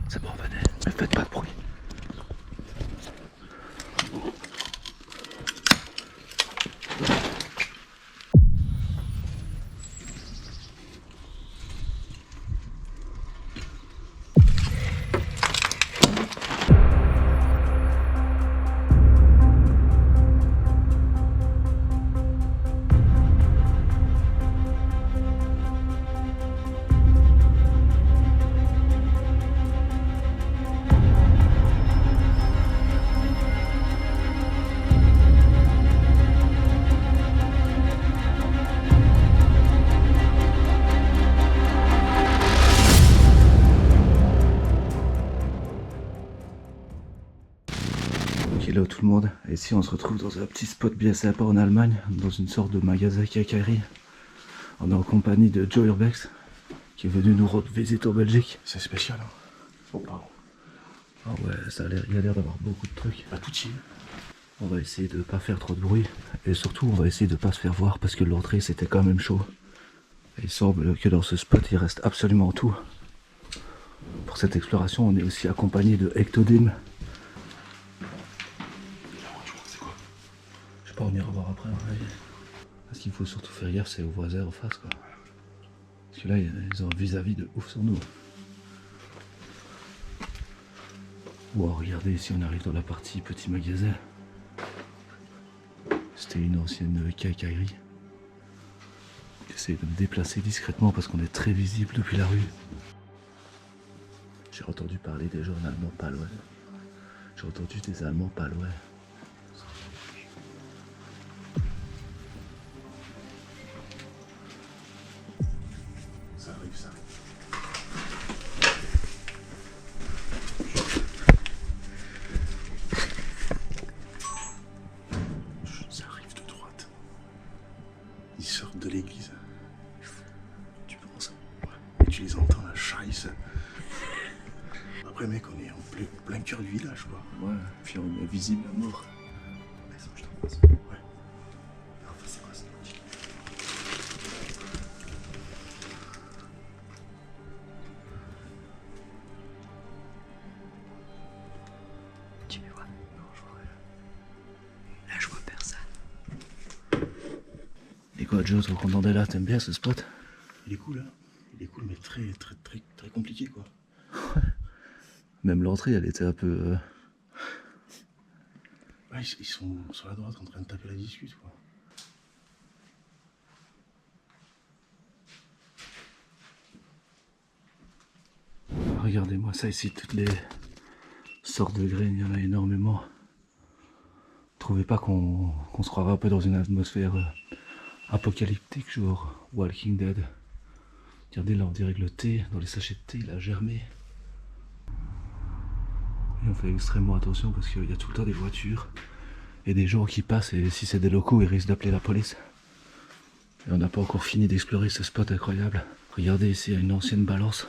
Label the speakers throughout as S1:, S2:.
S1: C'est bon, venez, mais faites pas de bruit. Hello tout le monde, et ici on se retrouve dans un petit spot bien sympa en Allemagne, dans une sorte de magasin quincaillerie. On est en compagnie de Joe Urbex, qui est venu nous rendre visite en Belgique.
S2: C'est spécial, hein. Oh pardon.
S1: Ah ouais, il a l'air d'avoir beaucoup de trucs.
S2: Pas tout chill.
S1: On va essayer de pas faire trop de bruit, et surtout on va essayer de pas se faire voir, parce que l'entrée c'était quand même chaud. Et il semble que dans ce spot il reste absolument tout. Pour cette exploration on est aussi accompagné de Ectodim. Je sais pas, on ira voir après. Ce qu'il faut surtout faire gaffe, c'est aux voisins en face, quoi. Parce que là, ils ont un vis-à-vis de ouf sur nous. Wow, regardez, ici on arrive dans la partie petit magasin. C'était une ancienne quincaillerie. J'essaie de me déplacer discrètement parce qu'on est très visible depuis la rue. J'ai entendu parler des gens en allemand pas loin. J'ai entendu des Allemands pas loin.
S2: Ça arrive, ça arrive. Ça arrive de droite. Ils sortent de l'église. Tu penses? Ouais. Et tu les entends, la chaise. Après, mec, on est en plein cœur du village, quoi.
S1: Ouais, puis on est visible à mort.
S2: Mais ça, je t'en passe. Ouais. Enfin, c'est quoi ça?
S3: Tu me vois? Non, je vois rien. Là, je vois personne.
S1: Et quoi, Joe, toi qu'on est là, t'aimes bien ce spot?
S2: Il est cool, hein. Il est cool, mais très compliqué, quoi.
S1: Même l'entrée, elle était un peu...
S2: Ouais, ils sont sur la droite en train de taper la discute, quoi.
S1: Regardez-moi ça ici, toutes les sortes de graines, il y en a énormément. Trouvez pas qu'on se croirait un peu dans une atmosphère apocalyptique, genre Walking Dead? Regardez là, on dirait que le thé, dans les sachets de thé, il a germé. Et on fait extrêmement attention parce qu'il y a tout le temps des voitures et des gens qui passent, et si c'est des locaux, ils risquent d'appeler la police. Et on n'a pas encore fini d'explorer ce spot incroyable. Regardez ici, il y a une ancienne balance.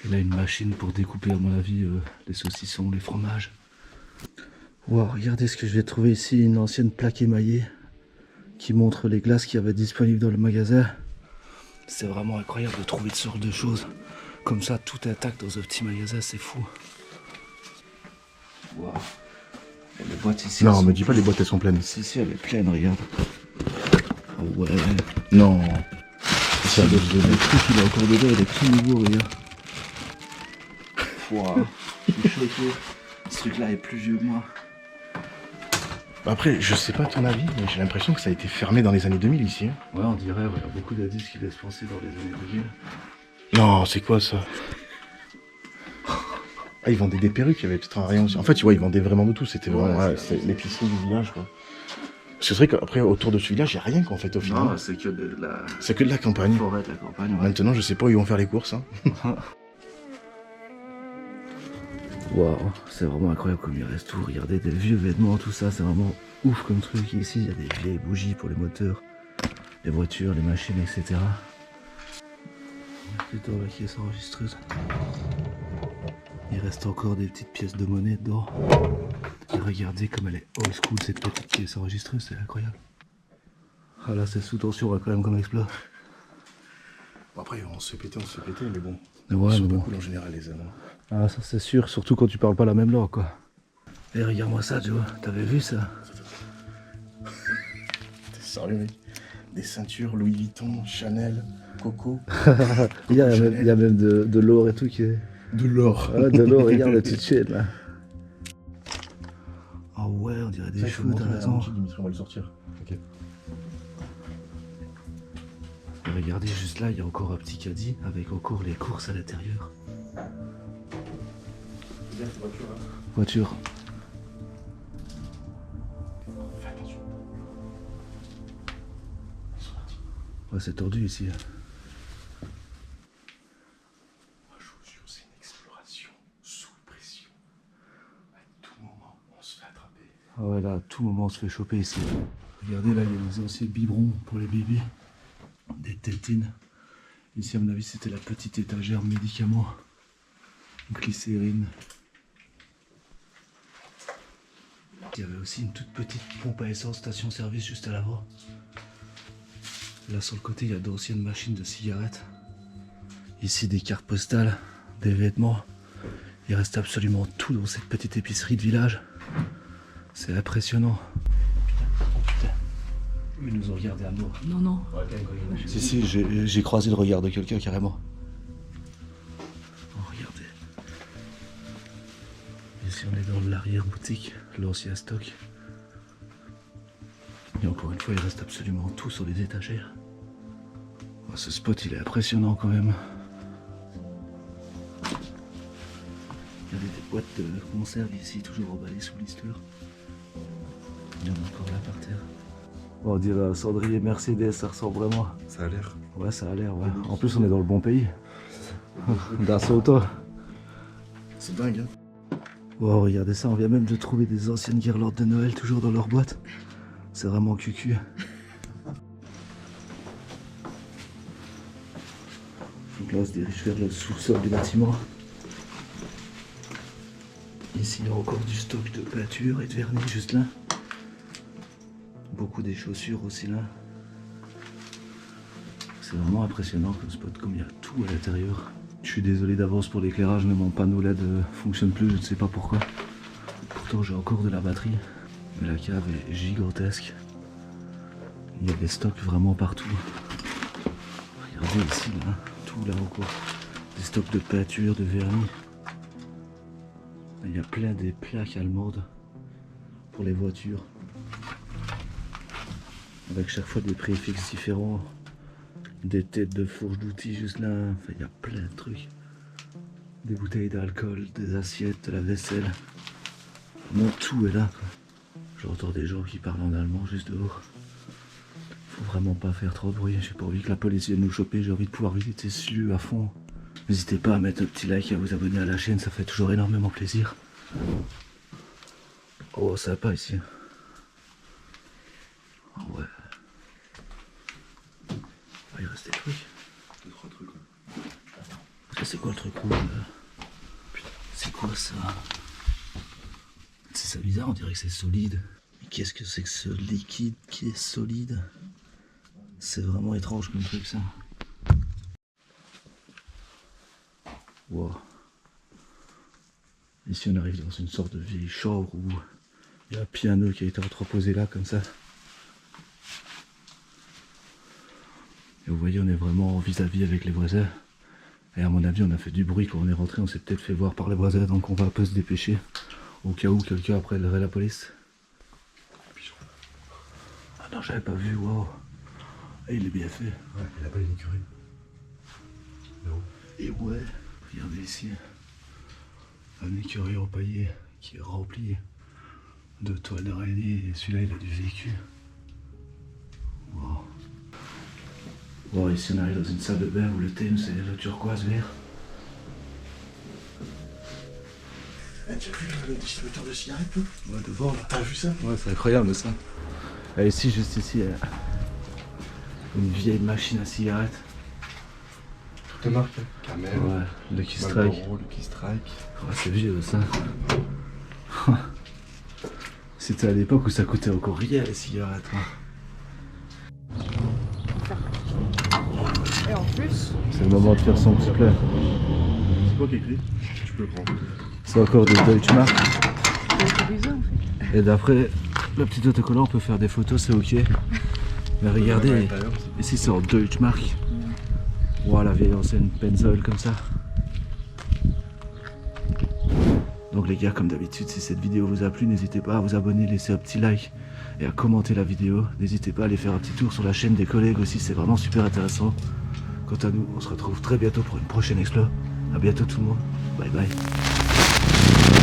S1: Et là, une machine pour découper, à mon avis, les saucissons, les fromages. Wow, regardez ce que je vais trouver ici, une ancienne plaque émaillée qui montre les glaces qu'il y avait disponibles dans le magasin. C'est vraiment incroyable de trouver de sortes de choses comme ça, tout intact dans un petit magasin, c'est fou. Wow. Et les boîtes ici...
S2: Non, me dis pas les boîtes, elles sont pleines.
S1: Si, elle est pleine, regarde. Oh ouais.
S2: Non.
S1: Ça, le truc, il est encore dedans, il est tout nouveau, regarde. Wow. Je suis choqué. Ce truc-là est plus vieux que moi.
S2: Après, je sais pas ton avis, mais j'ai l'impression que ça a été fermé dans les années 2000 ici. Hein.
S1: Ouais, on dirait, il y a beaucoup d'indices qui laissent penser dans les années 2000.
S2: Non, c'est quoi ça? Ah, ils vendaient des perruques, il y avait peut-être un rayon aussi. En fait, tu vois, ils vendaient vraiment de tout. C'était vraiment c'est l'épicerie du village, quoi. C'est vrai qu'après, autour de ce village, il n'y a rien, quoi, en fait, au final.
S1: Non, c'est que de la...
S2: C'est que de la campagne.
S1: forêt de la campagne, ouais.
S2: Maintenant, je sais pas où ils vont faire les courses. Hein.
S1: Waouh, c'est vraiment incroyable comme il reste tout. Regardez, des vieux vêtements, tout ça, c'est vraiment ouf comme truc. Ici, il y a des vieilles bougies pour les moteurs, les voitures, les machines, etc. Plutôt la caisse enregistreuse. Il reste encore des petites pièces de monnaie dedans. Et regardez comme elle est old school cette petite caisse enregistreuse, c'est incroyable. Ah là, c'est sous tension quand même comme exploit.
S2: Bon, après, on se fait péter, mais bon.
S1: Ouais,
S2: Ils sont
S1: mais
S2: pas
S1: bon.
S2: cool en général, les Allemands.
S1: Ah, ça c'est sûr, surtout quand tu parles pas la même langue, quoi. Et regarde-moi ça, Joe, t'avais vu ça?
S2: T'es sérieux, mec? Des ceintures Louis Vuitton, Chanel, Coco.
S1: Il y a même de l'or et tout qui est...
S2: De l'or.
S1: Ah, de l'or, regarde la petite chaîne, là. Ah ouais, on dirait des cheveux, t'as raison.
S2: On va le sortir. Ok.
S1: Et regardez, juste là, il y a encore un petit caddie avec encore les courses à l'intérieur.
S2: Bien, cette voiture, là.
S1: Voiture.
S2: Fais attention. Ils sont partis.
S1: Ouais, c'est tordu ici.
S2: Moi, je vous jure, c'est une exploration sous pression. À tout moment, on se fait attraper.
S1: Ah ouais, là, à tout moment, on se fait choper ici. Regardez, là, il y a des anciens biberons pour les bébés. Des tétines. Ici, à mon avis, c'était la petite étagère médicaments. Glycérine. Il y avait aussi une toute petite pompe à essence station-service juste à l'avant. Là, sur le côté, il y a d'anciennes machines de cigarettes. Ici, des cartes postales, des vêtements. Il reste absolument tout dans cette petite épicerie de village. C'est impressionnant. Putain. Ils nous ont regardé à mort. Non, non. Si, j'ai croisé le regard de quelqu'un carrément. Oh, regardez. Ici, on est dans l'arrière-boutique, l'ancien stock. Et encore une fois, il reste absolument tout sur les étagères. Oh, ce spot, il est impressionnant quand même. Regardez des boîtes de conserve ici, toujours emballées sous blister. Il y en a encore là par terre. On dirait un cendrier Mercedes, ça ressemble vraiment.
S2: Ça a l'air.
S1: Ouais, ça a l'air, ouais. En plus, on est dans le bon pays. D'Assoto.
S2: C'est dingue, hein.
S1: Wow, regardez ça, on vient même de trouver des anciennes guirlandes de Noël toujours dans leur boîte. C'est vraiment cucu. Donc là, on se dirige vers le sous-sol du bâtiment. Ici, il y a encore du stock de peinture et de vernis juste là. Beaucoup des chaussures aussi là. C'est vraiment impressionnant comme spot, comme il y a tout à l'intérieur. Je suis désolé d'avance pour l'éclairage, mais mon panneau LED fonctionne plus, je ne sais pas pourquoi. Pourtant j'ai encore de la batterie. Mais la cave est gigantesque. Il y a des stocks vraiment partout. Regardez ici, là, tout là encore. Des stocks de peinture, de vernis. Il y a plein des plaques allemandes pour les voitures. Avec chaque fois des préfixes différents. Des têtes de fourche d'outils juste là. Enfin, il y a plein de trucs. Des bouteilles d'alcool, des assiettes, de la vaisselle. Vraiment tout est là, quoi. J'entends des gens qui parlent en allemand juste dehors. Faut vraiment pas faire trop de bruit. J'ai pas envie que la police vienne nous choper. J'ai envie de pouvoir visiter ce lieu à fond. N'hésitez pas à mettre un petit like et à vous abonner à la chaîne. Ça fait toujours énormément plaisir. Oh, sympa ici. Oh, ouais. Ah, il reste des trucs.
S2: 2-3 trucs, ouais.
S1: C'est quoi le truc rouge là? Putain, c'est quoi ça? C'est ça bizarre, on dirait que c'est solide. Mais qu'est-ce que c'est que ce liquide qui est solide? C'est vraiment étrange comme truc ça. Wow. Ici on arrive dans une sorte de vieille chambre où il y a un piano qui a été entreposé là comme ça. Et vous voyez, on est vraiment vis-à-vis avec les voisins. Et à mon avis, on a fait du bruit quand on est rentré. On s'est peut-être fait voir par les voisins, donc on va un peu se dépêcher. Au cas où quelqu'un appellerait la police. Ah non, j'avais pas vu, waouh. Et il est bien fait.
S2: Ouais, il a pas une écurie. Non.
S1: Et ouais, regardez ici. Un écureuil empaillé qui est rempli de toiles d'araignée. Et celui-là, il a du vécu. Waouh. Bon, ici on arrive dans une salle de bain où le thème c'est le turquoise vert.
S2: Eh, tu as vu le distributeur de cigarettes, toi?
S1: Ouais, devant là.
S2: T'as vu ça?
S1: Ouais, c'est incroyable ça. Et ici, juste ici, une vieille machine à cigarettes.
S2: Toutes les marques, hein. Camel,
S1: Ouais, Lucky Strike.
S2: Marlboro, Lucky Strike.
S1: Ouais, c'est vieux ça. C'était à l'époque où ça coûtait encore rien les cigarettes. Hein.
S3: Et on plus.
S1: C'est le moment de faire son petit plat.
S2: C'est quoi qui est écrit? Tu peux le prendre.
S1: C'est encore des Deutschmark.
S3: C'est bizarre en fait.
S1: Et d'après le petit autocollant, on peut faire des photos, c'est ok. Mais regardez, ici c'est en Deutschmark. Wow, la vieille ancienne Pennzoil comme ça. Donc les gars, comme d'habitude, si cette vidéo vous a plu, n'hésitez pas à vous abonner, laisser un petit like et à commenter la vidéo. N'hésitez pas à aller faire un petit tour sur la chaîne des collègues aussi, c'est vraiment super intéressant. Quant à nous, on se retrouve très bientôt pour une prochaine explo. A bientôt tout le monde. Bye bye.